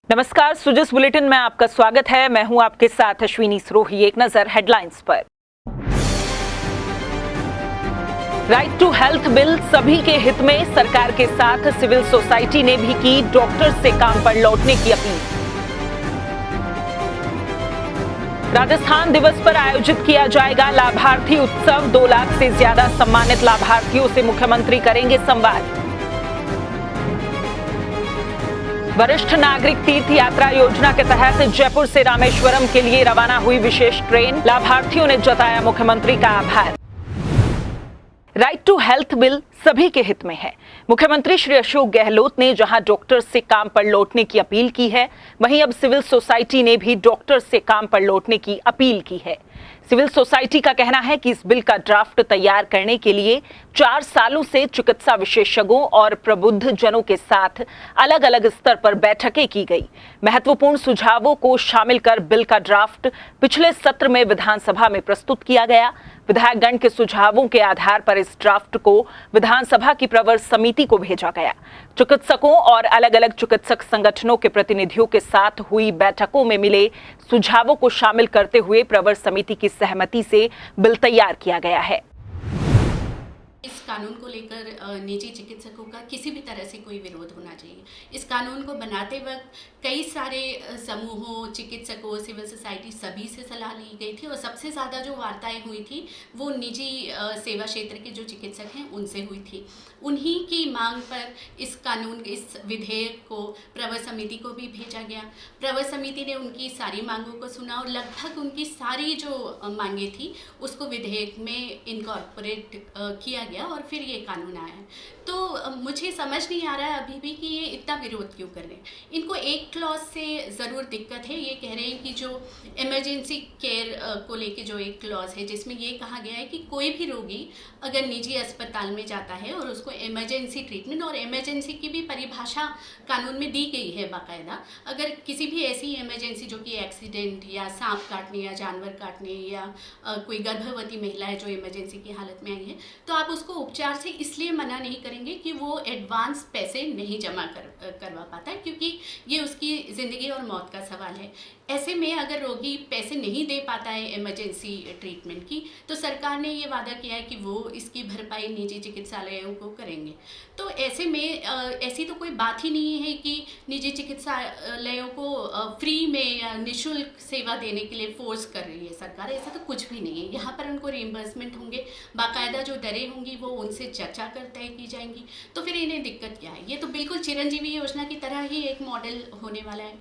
नमस्कार, सुजस बुलेटिन में आपका स्वागत है। मैं हूं आपके साथ अश्विनी सरोही। एक नजर हेडलाइंस पर। राइट टू हेल्थ बिल सभी के हित में, सरकार के साथ सिविल सोसाइटी ने भी की डॉक्टर से काम पर लौटने की अपील। राजस्थान दिवस पर आयोजित किया जाएगा लाभार्थी उत्सव। 2 लाख से ज्यादा सम्मानित लाभार्थियों से मुख्यमंत्री करेंगे संवाद। वरिष्ठ नागरिक तीर्थ यात्रा योजना के तहत जयपुर से रामेश्वरम के लिए रवाना हुई विशेष ट्रेन। लाभार्थियों ने जताया मुख्यमंत्री का आभार। राइट टू हेल्थ बिल सभी के हित में है। मुख्यमंत्री श्री अशोक गहलोत ने जहां डॉक्टर से काम पर लौटने की अपील की है, वहीं अब सिविल सोसाइटी ने भी डॉक्टर से काम पर लौटने की अपील की है। सिविल सोसाइटी का कहना है कि इस बिल का ड्राफ्ट तैयार करने के लिए 4 सालों से चिकित्सा विशेषज्ञों और प्रबुद्ध जनों के साथ अलग अलग स्तर पर बैठकें की गई। महत्वपूर्ण सुझावों को शामिल कर बिल का ड्राफ्ट पिछले सत्र में विधानसभा में प्रस्तुत किया गया। विधायकगण के सुझावों के आधार पर इस ड्राफ्ट को विधानसभा की प्रवर समिति को भेजा गया। चिकित्सकों और अलग अलग चिकित्सक संगठनों के प्रतिनिधियों के साथ हुई बैठकों में मिले सुझावों को शामिल करते हुए प्रवर समिति की सहमति से बिल तैयार किया गया है। इस कानून को लेकर निजी चिकित्सकों का किसी भी तरह से कोई विरोध होना चाहिए। इस कानून को बनाते वक्त कई सारे समूहों, चिकित्सकों, सिविल सोसाइटी सभी से सलाह ली गई थी और सबसे ज़्यादा जो वार्ताएं हुई थी वो निजी सेवा क्षेत्र के जो चिकित्सक हैं उनसे हुई थी। उन्हीं की मांग पर इस कानून, इस विधेयक को प्रवर समिति को भी भेजा गया। प्रवर समिति ने उनकी सारी मांगों को सुना और लगभग उनकी सारी जो मांगें थी उसको विधेयक में इनकॉर्पोरेट किया गया और फिर ये कानून आया है। तो मुझे समझ नहीं आ रहा है अभी भी कि ये इतना विरोध क्यों कर रहे हैं। इनको एक क्लॉज से ज़रूर दिक्कत है। ये कह रहे हैं कि जो इमरजेंसी केयर को लेके जो एक क्लॉज है जिसमें ये कहा गया है कि कोई भी रोगी अगर निजी अस्पताल में जाता है और उसको इमरजेंसी ट्रीटमेंट, और इमरजेंसी की भी परिभाषा कानून में दी गई है बाकायदा, अगर किसी भी ऐसी इमरजेंसी जो कि एक्सीडेंट या सांप काटने या जानवर काटने या कोई गर्भवती महिला है जो इमरजेंसी की हालत में आई है, तो आप उसको उपचार से इसलिए मना नहीं करेंगे कि वो एडवांस पैसे नहीं जमा करवा पाता है, क्योंकि ये उसकी ज़िंदगी और मौत का सवाल है। ऐसे में अगर रोगी पैसे नहीं दे पाता है इमरजेंसी ट्रीटमेंट की, तो सरकार ने ये वादा किया है कि वो इसकी भरपाई निजी चिकित्सालयों को करेंगे। तो ऐसे में ऐसी तो कोई बात ही नहीं है कि निजी चिकित्सालयों को फ्री में या निःशुल्क सेवा देने के लिए फोर्स कर रही है सरकार। ऐसा तो कुछ भी नहीं है। यहाँ पर उनको रिइम्बर्समेंट होंगे, बाकायदा जो दरें होंगी वो उनसे चर्चा कर तय की जाएंगी। तो फिर इन्हें दिक्कत क्या है? ये तो बिल्कुल चिरंजीवी योजना की तरह ही एक मॉडल होने वाला है।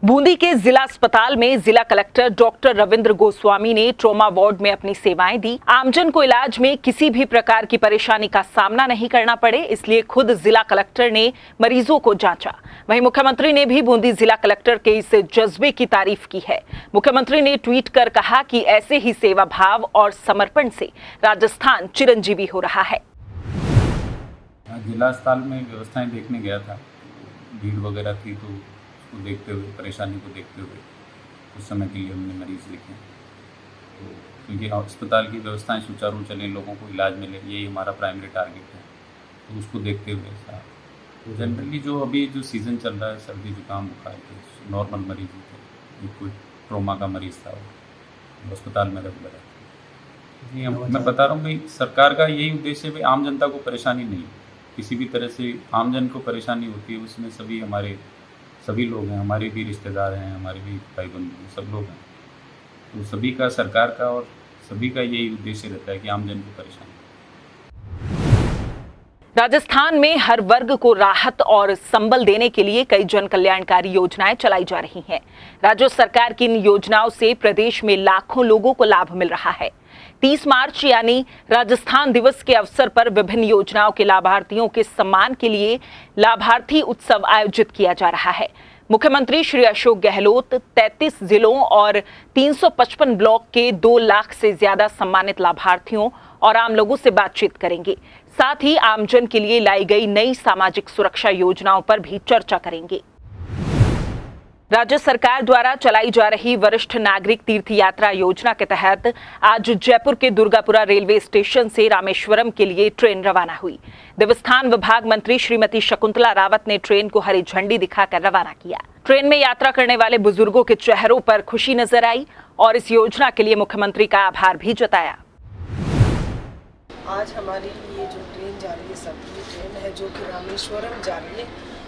बूंदी के जिला अस्पताल में जिला कलेक्टर डॉक्टर रविंद्र गोस्वामी ने ट्रॉमा वार्ड में अपनी सेवाएं दी। आमजन को इलाज में किसी भी प्रकार की परेशानी का सामना नहीं करना पड़े, इसलिए खुद जिला कलेक्टर ने मरीजों को जांचा। वहीं मुख्यमंत्री ने भी बूंदी जिला कलेक्टर के इस जज्बे की तारीफ की है। मुख्यमंत्री ने ट्वीट कर कहा कि ऐसे ही सेवा भाव और समर्पण से राजस्थान चिरंजीवी हो रहा है। जिला अस्पताल में व्यवस्थाएं देखने गया था, भीड़ वगैरह थी, तो उसको देखते हुए, परेशानी को देखते हुए उस समय के लिए हमने मरीज़ लिखे। तो क्योंकि अस्पताल की व्यवस्थाएं सुचारू चलें, लोगों को इलाज मिले, यही हमारा प्राइमरी टारगेट है। तो उसको देखते हुए ऐसा जनरली जो अभी जो सीज़न चल रहा है, सर्दी जुकाम बुखार के नॉर्मल मरीज थे, ये कोई ट्रोमा का मरीज़ था वो अस्पताल में रेगुलर है। मैं बता रहा हूँ भाई, सरकार का यही उद्देश्य है भाई, आम जनता को परेशानी नहीं, किसी भी तरह से आम जन को परेशानी होती है उसमें सभी लोग हैं, हमारे भी रिश्तेदार हैं, हमारे भी भाई बंधु, सब लोग हैं। तो सभी का, सरकार का और सभी का यही उद्देश्य रहता है कि आम जन को परेशानी। राजस्थान में हर वर्ग को राहत और संबल देने के लिए कई जन कल्याणकारी योजनाएं चलाई जा रही हैं। राज्य सरकार की इन योजनाओं से प्रदेश में लाखों लोगों को लाभ मिल रहा है। 30 मार्च यानी राजस्थान दिवस के अवसर पर विभिन्न योजनाओं के लाभार्थियों के सम्मान के लिए लाभार्थी उत्सव आयोजित किया जा रहा है। मुख्यमंत्री श्री अशोक गहलोत 33 जिलों और 355 ब्लॉक के 2 लाख से ज्यादा सम्मानित लाभार्थियों और आम लोगों से बातचीत करेंगे। साथ ही आमजन के लिए लाई गई नई सामाजिक सुरक्षा योजनाओं पर भी चर्चा करेंगे। राज्य सरकार द्वारा चलाई जा रही वरिष्ठ नागरिक तीर्थ यात्रा योजना के तहत आज जयपुर के दुर्गापुरा रेलवे स्टेशन से रामेश्वरम के लिए ट्रेन रवाना हुई। देवस्थान विभाग मंत्री श्रीमती शकुंतला रावत ने ट्रेन को हरी झंडी दिखाकर रवाना किया। ट्रेन में यात्रा करने वाले बुजुर्गों के चेहरों पर खुशी नजर आई और इस योजना के लिए मुख्यमंत्री का आभार भी जताया। आज हमारी ये जो ट्रेन जा रही है, सभी ट्रेन है जो कि रामेश्वरम जा रही है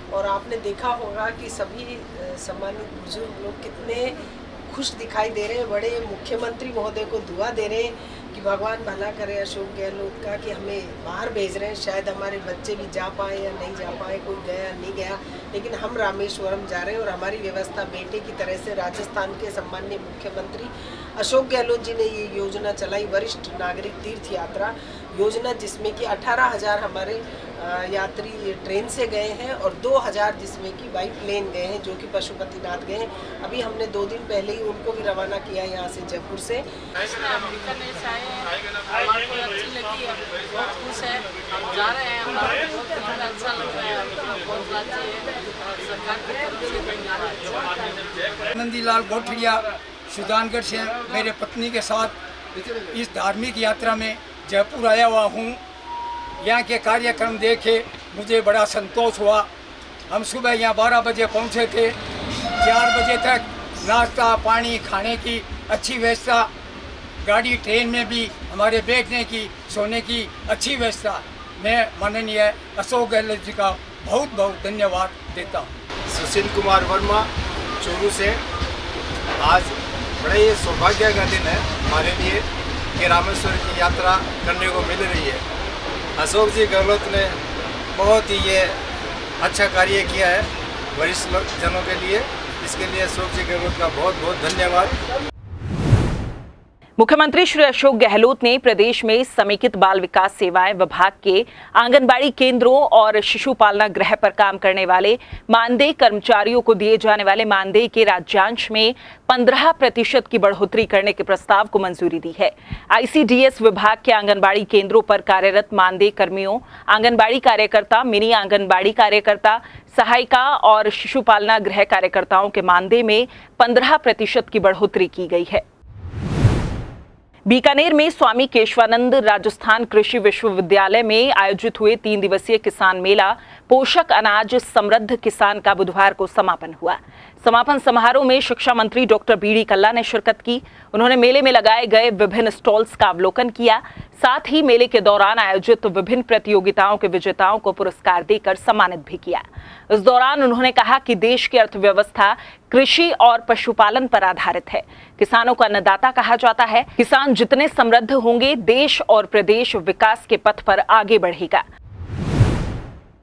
और आपने देखा होगा कि सभी सम्मानित बुजुर्ग लोग कितने खुश दिखाई दे रहे हैं। बड़े मुख्यमंत्री महोदय को दुआ दे रहे हैं कि भगवान भला करे अशोक गहलोत का, कि हमें बाहर भेज रहे हैं। शायद हमारे बच्चे भी जा पाए या नहीं जा पाए, कोई गया नहीं गया, लेकिन हम रामेश्वरम जा रहे हैं और हमारी व्यवस्था बेटे की तरह से राजस्थान के सम्माननीय मुख्यमंत्री अशोक गहलोत जी ने ये योजना चलाई, वरिष्ठ नागरिक तीर्थ यात्रा योजना, जिसमें कि 18,000 हमारे यात्री ट्रेन से गए हैं और 2,000 जिसमें कि बाई प्लेन गए हैं, जो कि पशुपतिनाथ गए हैं। अभी हमने 2 दिन पहले ही उनको भी रवाना किया है यहाँ से जयपुर से। हमारे को अच्छी लगी, बहुत खुश है, हम जा रहे हैं, हमारा बहुत अच्छा लग रहा है, बहुत अच्छी है, सरकार की तरफ से धन्यवाद। नंदीलाल गोठड़िया सुजानगढ़ से मेरे पत्नी के साथ इस धार्मिक यात्रा में जयपुर आया हुआ हूँ। यहाँ के कार्यक्रम देखे मुझे बड़ा संतोष हुआ। हम सुबह यहाँ 12 बजे पहुँचे थे, 4 बजे तक नाश्ता पानी खाने की अच्छी व्यवस्था, गाड़ी ट्रेन में भी हमारे बैठने की सोने की अच्छी व्यवस्था। मैं माननीय अशोक गहलोत जी का बहुत बहुत धन्यवाद देता हूँ। सुशील कुमार वर्मा चूरू से। आज बड़ा ही सौभाग्य का दिन है हमारे लिए कि रामेश्वर की यात्रा करने को मिल रही है। अशोक जी गहलोत ने बहुत ही ये अच्छा कार्य किया है वरिष्ठ जनों के लिए। इसके लिए अशोक जी गहलोत का बहुत बहुत धन्यवाद। मुख्यमंत्री श्री अशोक गहलोत ने प्रदेश में समेकित बाल विकास सेवाएं विभाग के आंगनबाड़ी केंद्रों और शिशु पालना गृह पर काम करने वाले मानदेय कर्मचारियों को दिए जाने वाले मानदेय के राज्यांश में 15% की बढ़ोतरी करने के प्रस्ताव को मंजूरी दी है। आईसीडीएस विभाग के आंगनबाड़ी केंद्रों पर कार्यरत मानदेय कर्मियों, आंगनबाड़ी कार्यकर्ता, मिनी आंगनबाड़ी कार्यकर्ता, सहायिका और शिशु पालना गृह कार्यकर्ताओं के मानदेय में 15% की बढ़ोतरी की गई है। बीकानेर में स्वामी केशवानंद राजस्थान कृषि विश्वविद्यालय में आयोजित हुए 3 दिवसीय किसान मेला पोषक अनाज समृद्ध किसान का बुधवार को समापन हुआ। समापन समारोह में शिक्षा मंत्री डॉक्टर बीडी कल्ला ने शिरकत की। उन्होंने मेले में लगाए गए विभिन्न स्टॉल्स का अवलोकन किया। साथ ही मेले के दौरान आयोजित विभिन्न प्रतियोगिताओं के विजेताओं को पुरस्कार देकर सम्मानित भी किया। इस दौरान उन्होंने कहा कि देश की अर्थव्यवस्था कृषि और पशुपालन पर आधारित है। किसानों को अन्नदाता कहा जाता है। किसान जितने समृद्ध होंगे, देश और प्रदेश विकास के पथ पर आगे बढ़ेगा।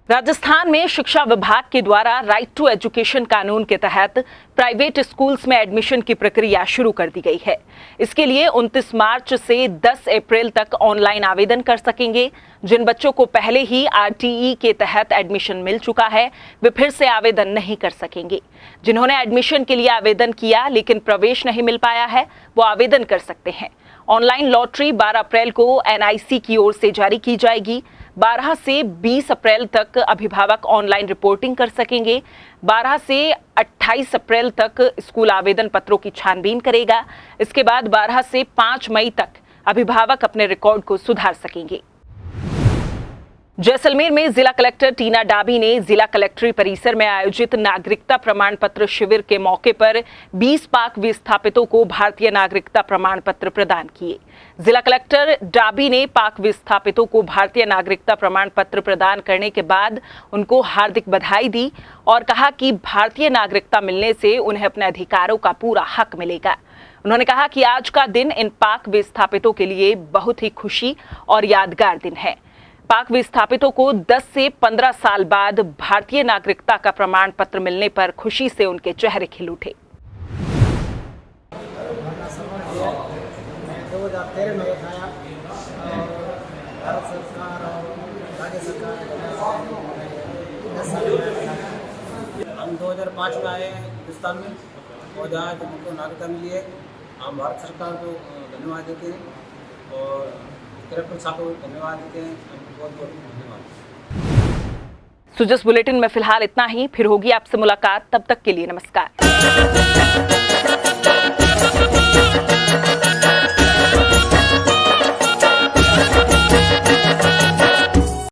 राजस्थान में शिक्षा विभाग के द्वारा राइट टू एजुकेशन कानून के तहत प्राइवेट स्कूल्स में एडमिशन की प्रक्रिया शुरू कर दी गई है। इसके लिए 29 मार्च से 10 अप्रैल तक ऑनलाइन आवेदन कर सकेंगे। जिन बच्चों को पहले ही आरटीई के तहत एडमिशन मिल चुका है, वे फिर से आवेदन नहीं कर सकेंगे। जिन्होंने एडमिशन के लिए आवेदन किया लेकिन प्रवेश नहीं मिल पाया है, वो आवेदन कर सकते हैं। ऑनलाइन लॉटरी 12 अप्रैल को एनआईसी की ओर से जारी की जाएगी। 12 से 20 अप्रैल तक अभिभावक ऑनलाइन रिपोर्टिंग कर सकेंगे। 12 से 28 अप्रैल तक स्कूल आवेदन पत्रों की छानबीन करेगा। इसके बाद 12 से 5 मई तक अभिभावक अपने रिकॉर्ड को सुधार सकेंगे। जैसलमेर में जिला कलेक्टर टीना डाबी ने जिला कलेक्ट्री परिसर में आयोजित नागरिकता प्रमाण पत्र शिविर के मौके पर 20 पाक विस्थापितों को भारतीय नागरिकता प्रमाण पत्र प्रदान किए। जिला कलेक्टर डाबी ने पाक विस्थापितों को भारतीय नागरिकता प्रमाण पत्र प्रदान करने के बाद उनको हार्दिक बधाई दी और कहा कि भारतीय नागरिकता मिलने से उन्हें अपने अधिकारों का पूरा हक मिलेगा। उन्होंने कहा कि आज का दिन इन पाक विस्थापितों के लिए बहुत ही खुशी और यादगार दिन है। पाक विस्थापितों को 10 से 15 साल बाद भारतीय नागरिकता का प्रमाण पत्र मिलने पर खुशी से उनके चेहरे खिल उठे। 2013 में उठाया और भारत सरकार और राज्य सरकार हम 2005 में आए हैं हिंदुस्तान में और जहाँ हमको नागरिकता मिली है, हम भारत सरकार को धन्यवाद देते हैं और कलेक्टर साहब को धन्यवाद देते हैं। बहुत बहुत धन्यवाद। तो जिस बुलेटिन में फिलहाल इतना ही, फिर होगी आपसे मुलाकात, तब तक के लिए नमस्कार।